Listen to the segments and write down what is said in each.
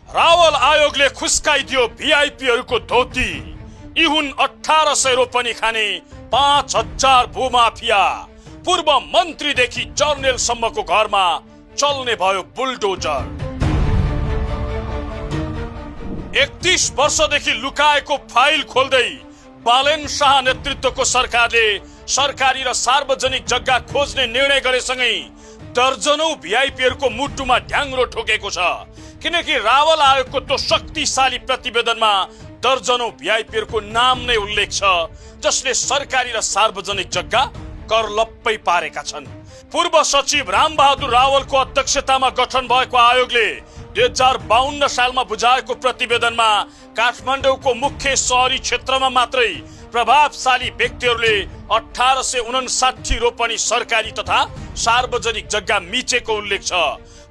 रावल आयोगले खुस्काइदियो भिआइपीहरूको धोती। यी हुन् 1800 रोपनी खाने 5000 भूमाफिया। पूर्व मन्त्रीदेखि जर्नेलसम्मको घरमा चल्ने भयो बुलडोजर। 31 वर्षदेखि लुकाएको फाइल खोल्दै बालेन शाह नेतृत्वको सरकारले सरकारी र सार्वजनिक जग्गा खोज्ने निर्णय गरेसँगै दर्जनौं भिआइपीहरूको मुटुमा ढ्याङ्ग्रो ठोकेको छ। किनकि रावल आयोगको त्यो शक्तिशाली प्रतिवेदनमा दर्जनौं भिआइपीहरूको नाम नै उल्लेख छ जसले सरकारी र सार्वजनिक जग्गा करलप्पै पारेका छन्। पूर्व सचिव रामबहादुर रावलको अध्यक्षतामा गठन भएको आयोगले 2052 सालमा बुझाएको प्रतिवेदनमा काठमाडौँको मुख्य शहरी क्षेत्रमा मात्रै प्रभावशाली व्यक्तिहरूले 1859 रोपनी सरकारी तथा सार्वजनिक जग्गा मिचेको उल्लेख छ।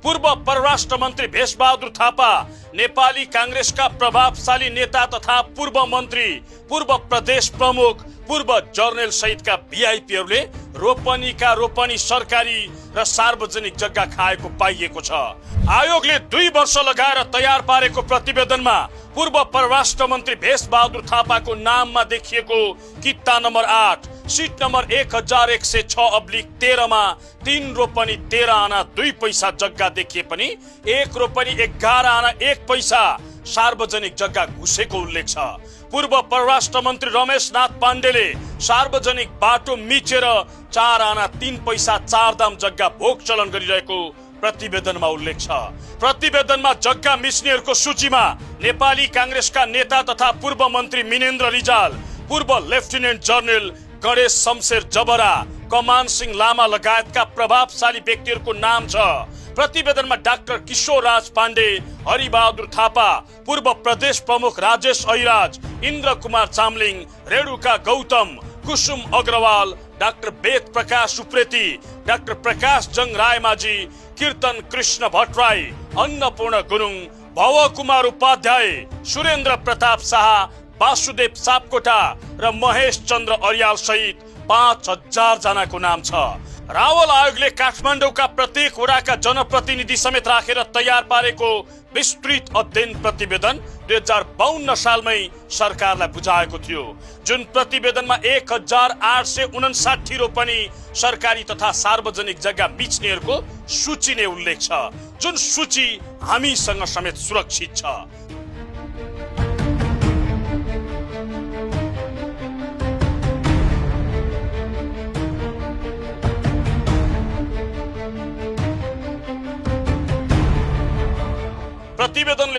पूर्व परराष्ट्र मन्त्री भेषबहादुर थापा, नेपाली कांग्रेसका प्रभावशाली नेता तथा पूर्व मन्त्री, पूर्व प्रदेश प्रमुख, पूर्व जर्नेल सहितका भिआइपीहरूले रोपनीका रोपनी सरकारी र सार्वजनिक जग्गा खाएको पाइएको छ। आयोगले 2 वर्ष लगाएर तयार पारेको प्रतिवेदनमा पूर्व परराष्ट्र मन्त्री भेषबहादुर थापाको नाममा देखिएको किता नम्बर 8 सीट नम्बर 1106/13 मा 3 रोपनी 13 आना 2 पैसा जग्गा देखिए पनि 1 रोपनी 11 आना 1 पैसा सार्वजनिक जग्गा घुसेको उल्लेख छ। पूर्व परराष्ट्र मन्त्री रमेश नाथ पाण्डेले सार्वजनिक बाटो मिचेर 4 आना 3 पैसा 4 दाम जग्गा भोग चलन गरिरहेको प्रतिवेदनमा उल्लेख छ। प्रतिवेदनमा जग्गा मिच्नेहरूको सूचीमा नेपाली कांग्रेसका नेता तथा पूर्व मन्त्री मिनेन्द्र रिजाल, पूर्व लेफ्टिनेन्ट जर्नल गणेश शमशेर जबरा, कमान सिंह लामा लगायतका प्रभावशाली व्यक्तिहरूको नाम छ। प्रतिवेदनमा डाक्टर किशोर राज पाण्डे, हरिबहादुर थापा, पूर्व प्रदेश प्रमुख राजेश ऐराज, इन्द्र कुमार चामलिङ, रेणुका गौतम, कुसुम अग्रवाल, डाक्टर वेद प्रकाश उप्रेती, डाक्टर प्रकाश जंग रायमाझी, कीर्तन कृष्ण भट्टराई, अन्नपूर्ण गुरुङ, भव कुमार उपाध्याय, सुरेन्द्र प्रताप शाह, वासुदेव सापकोटा र महेश चन्द्र अर्याल सहित 5000 जनाको नाम छ। रावल आयोगले काठमाडौँका प्रत्येक वडाका जनप्रतिनिधि समेत राखेर तयार पारेको विस्तृत अध्ययन प्रतिवेदन 2052 सालमै सरकारलाई बुझाएको थियो। जुन प्रतिवेदनमा 1859 रोपनी सरकारी तथा सार्वजनिक जग्गा मिच्नेहरूको सूची नै उल्लेख छ, जुन सूची हामीसँग समेत सुरक्षित छ। प्रतिवेदनले